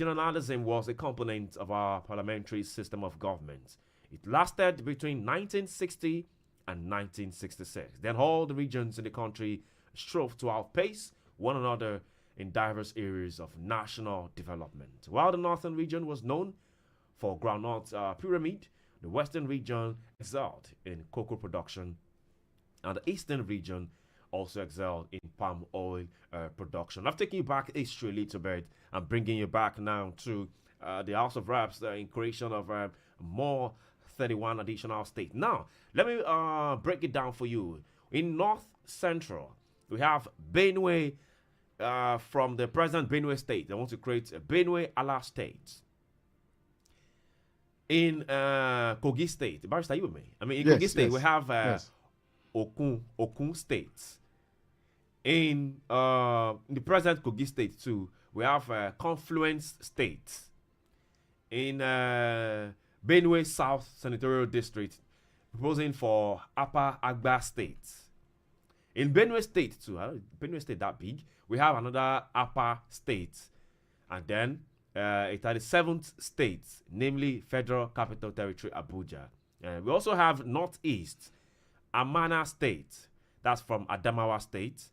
regionalism was a component of our parliamentary system of government. It lasted between 1960 and 1966. Then all the regions in the country strove to outpace one another in diverse areas of national development. While the northern region was known for groundnut pyramid, the western region excelled in cocoa production, and the eastern region also excelled in palm oil production. I've taken you back history a little bit. I'm bringing you back now to the House of Reps in creation of more 31 additional states. Now, let me break it down for you. In North Central, we have Benue from the present Benue state. They want to create a Benue Allah state. In Kogi State, Barrister, you with me? I mean, in Kogi State, we have Okun State. In the present Kogi State, too, we have Confluence State. In Benue South Senatorial District, proposing for Upper Agba State. In Benue State, too, Benue State that big, we have another Upper State. And then it had the 7th state, namely Federal Capital Territory Abuja. We also have Northeast, Amana State, that's from Adamawa State.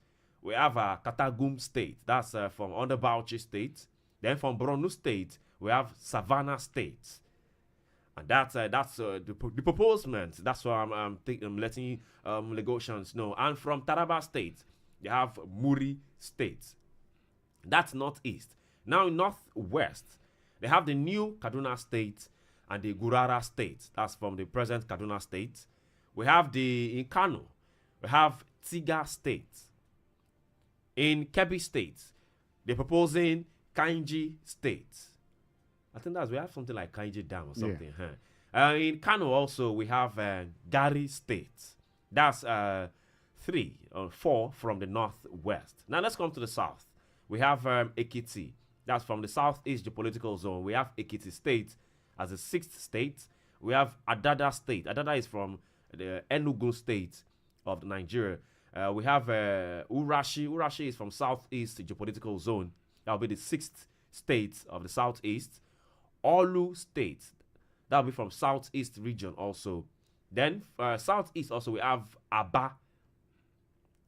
We have Katagum State, that's from under Bauchi State. Then from Borno State, we have Savannah State. And that's the proposement. That's what I'm letting Lagosians know. And from Taraba State, you have Muri State. That's Northeast. Now in Northwest, they have the new Kaduna State and the Gurara State. That's from the present Kaduna State. We have in Kano, we have Tiga State. In Kebbi State, they're proposing Kainji State. I think we have something like Kainji Dam or something. Yeah. Huh? In Kano also, we have Gari State. That's 3 or 4 from the Northwest. Now let's come to the South. We have Ekiti. That's from the Southeast geopolitical zone. We have Ekiti State as the 6th state. We have Adada State. Adada is from the Enugu State of Nigeria. We have Urashi. Urashi is from Southeast geopolitical zone. That will be the 6th state of the Southeast. Olu State. That will be from Southeast region also. Then Southeast also we have Aba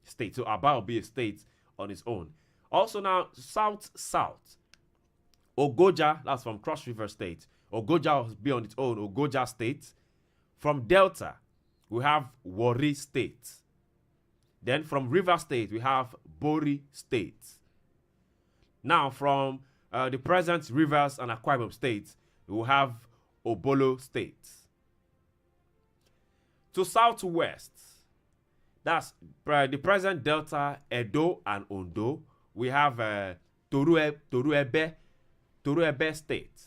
State. So Aba will be a state on its own. Also now South. Ogoja, that's from Cross River State. Ogoja will be on its own, Ogoja State. From Delta, we have Warri State. Then from River State, we have Bori State. Now from the present Rivers and Akwa Ibom State, we will have Obolo State. To Southwest, that's the present Delta, Edo, and Ondo, we have Toruebe State.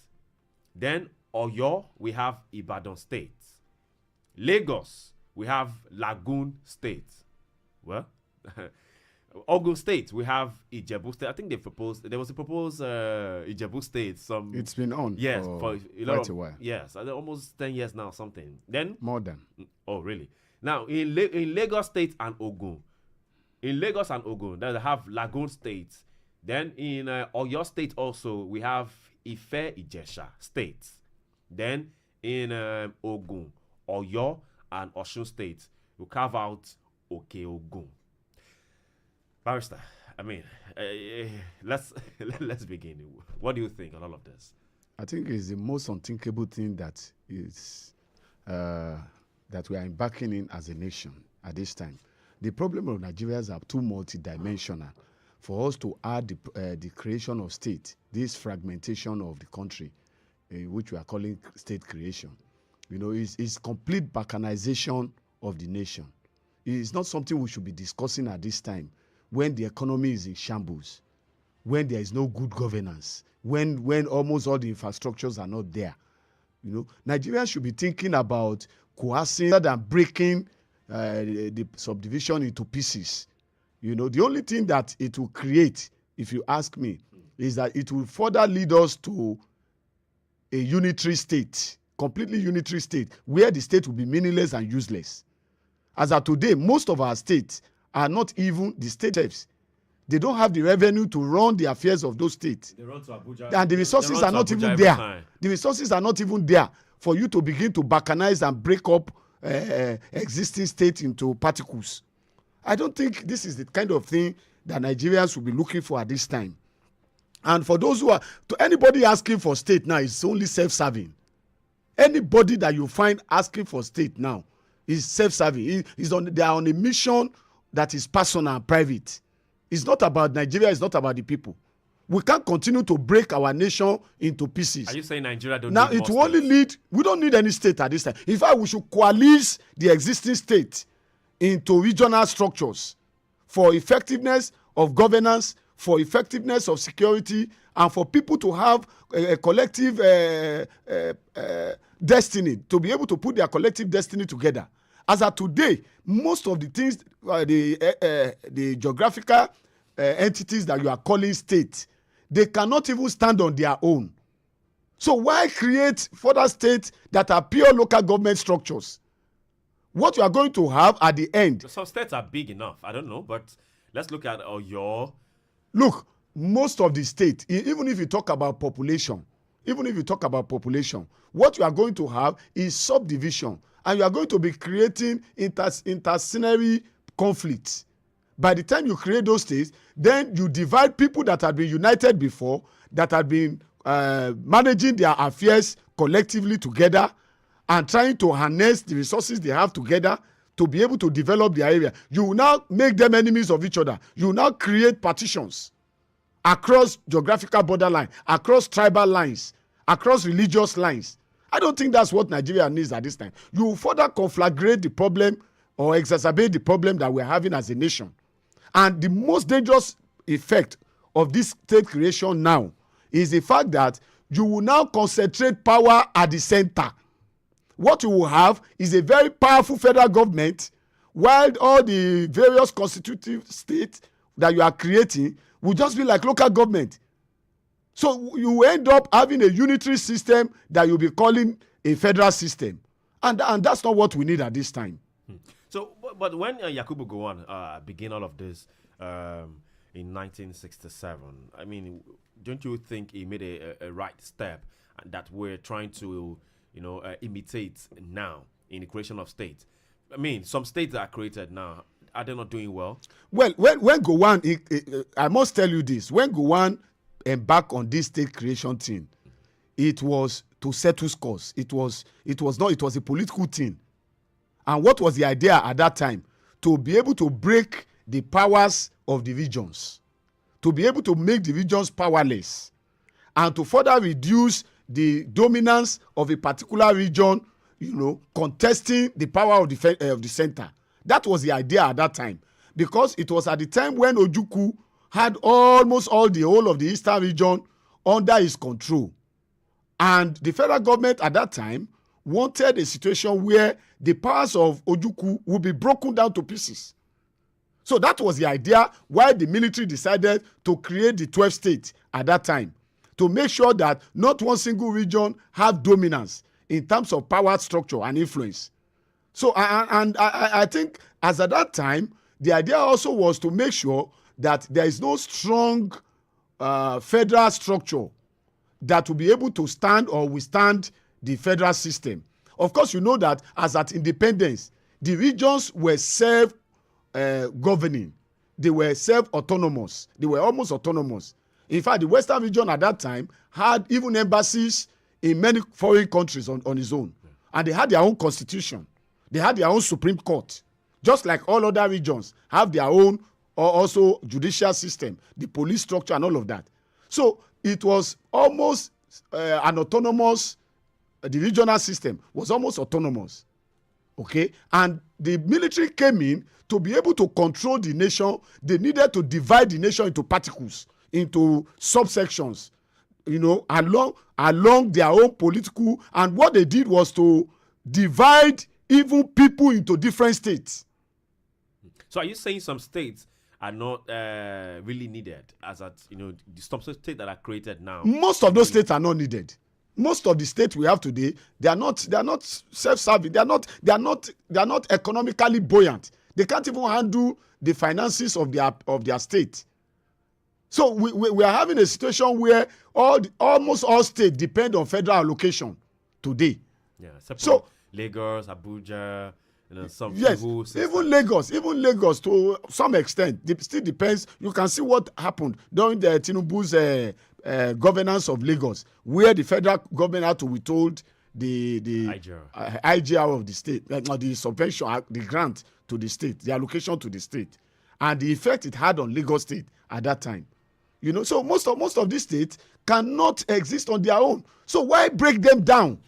Then Oyo, we have Ibadan State. Lagos, we have Lagoon State. Well, Ogun State, we have Ijebu State. I think there was a proposed Ijebu State. It's been on for quite a while. Yes, almost 10 years now, something. Then more than. Oh, really? Now, in Lagos State and Ogun, they have Lagoon State. Then in Oyo State also, we have Ife Ijesha State. Then in Ogun, Oyo, and Osun State, we carve out Oke-Ogun. Barrister, I mean, let's begin. What do you think on all of this? I think it's the most unthinkable thing that is that we are embarking in as a nation at this time. The problem of Nigeria is too multidimensional for us to add the creation of state, this fragmentation of the country, which we are calling state creation. You know, it's complete balkanization of the nation. It's not something we should be discussing at this time when the economy is in shambles, when there is no good governance, when almost all the infrastructures are not there. You know, Nigeria should be thinking about coercing rather than breaking the subdivision into pieces. You know, the only thing that it will create, if you ask me, is that it will further lead us to a unitary state, completely unitary state, where the state will be meaningless and useless. As of today, most of our states are not even the state chefs. They don't have the revenue to run the affairs of those states. They run to Abuja. And the resources are not even there. The resources are not even there for you to begin to balkanize and break up existing states into particles. I don't think this is the kind of thing that Nigerians will be looking for at this time. And for those who are, to anybody asking for state now, is only self-serving. Anybody that you find asking for state now is self-serving. They are on a mission that is personal and private. It's not about Nigeria. It's not about the people. We can't continue to break our nation into pieces. Are you saying Nigeria don't now need it will only lead, we don't need any state at this time. In fact, we should coalesce the existing state into regional structures for effectiveness of governance, for effectiveness of security, and for people to have a collective destiny, to be able to put their collective destiny together. As of today, most of the things, the geographical entities that you are calling state, they cannot even stand on their own. So why create further states that are pure local government structures? What you are going to have at the end. Some states are big enough. I don't know, but let's look at Oyo. Look, most of the states, even if you talk about population, what you are going to have is subdivision, and you are going to be creating interscenary conflicts. By the time you create those states, then you divide people that had been united before, that had been managing their affairs collectively together and trying to harness the resources they have together to be able to develop the area. You will now make them enemies of each other. You will now create partitions across geographical borderline, across tribal lines, across religious lines. I don't think that's what Nigeria needs at this time. You will further conflagrate the problem or exacerbate the problem that we're having as a nation. And the most dangerous effect of this state creation now is the fact that you will now concentrate power at the center. What you will have is a very powerful federal government, while all the various constitutive states that you are creating will just be like local government. So you end up having a unitary system that you'll be calling a federal system. And that's not what we need at this time. So, but when Yakubu Gowon began all of this in 1967, I mean, don't you think he made a right step that we're trying to, imitate now in the creation of states? I mean, some states that are created now, are they not doing well? Well, when Gowon, I must tell you this, when Gowon embarked on this state creation thing, it was to settle scores. It was a political thing. And what was the idea at that time? To be able to break the powers of the regions, to be able to make the regions powerless, and to further reduce the dominance of a particular region, contesting the power of the center. That was the idea at that time, because it was at the time when Ojukwu had almost all the whole of the eastern region under his control. And the federal government at that time wanted a situation where the powers of Ojukwu would be broken down to pieces. So that was the idea why the military decided to create the 12 states at that time, to make sure that not one single region have dominance in terms of power structure and influence. So I think as at that time, the idea also was to make sure that there is no strong federal structure that will be able to stand or withstand the federal system. Of course, you know that as at independence, the regions were self-governing. They were self-autonomous. They were almost autonomous. In fact, the Western region at that time had even embassies in many foreign countries on its own. And they had their own constitution. They had their own Supreme Court. Just like all other regions have their own also judicial system, the police structure and all of that. So it was almost an autonomous, the regional system was almost autonomous. Okay? And the military came in to be able to control the nation. They needed to divide the nation into particles, into subsections, along their own political. And what they did was to divide even people into different states. So are you saying some states are not really needed, as at the states that are created now? Most of those states are not needed. Most of the states we have today, they are not self-serving. They are not economically buoyant. They can't even handle the finances of their state. So we are having a situation where almost all states depend on federal allocation today. Yeah, except for So Lagos, Abuja, some yes, few even Lagos to some extent, it still depends. You can see what happened during the Tinubu's governance of Lagos, where the federal government had to withhold the IGR of the state, the subvention, the grant to the state, the allocation to the state, and the effect it had on Lagos State at that time. So most of these states cannot exist on their own. So why break them down?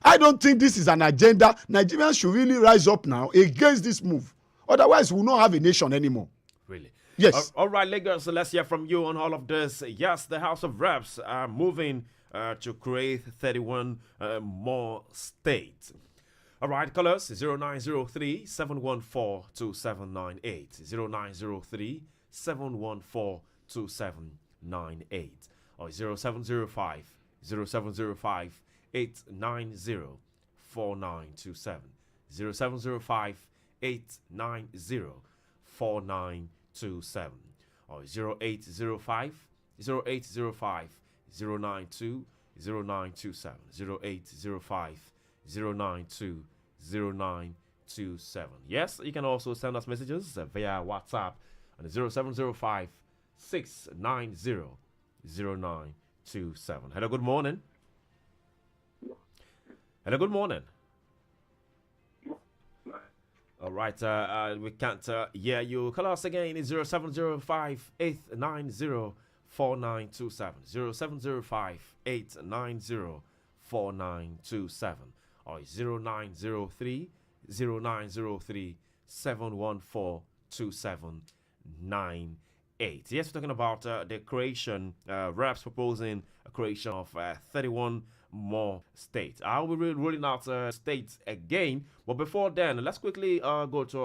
I don't think this is an agenda. Nigerians should really rise up now against this move. Otherwise, we will not have a nation anymore. Really? Yes. All right, Lagos, so let's hear from you on all of this. Yes, the House of Reps are moving to create 31 more states. All right, call us 0903 714 2798. 0903 714 2798 or 0705 0705 890 4927. 0705 890 4927 or 0805 0805 092 0927. 0805 092 0927. Yes, you can also send us messages via WhatsApp on 0705 690 0927. Hello, good morning. Hello, good morning. All right, we can't hear you. Call us again. It's 0705 890 4927. 0705 890 4927 or 0903 0903 714 2798. Yes, we're talking about the creation, reps proposing a creation of 31 more states. I'll be rolling out states again, but before then, let's quickly go to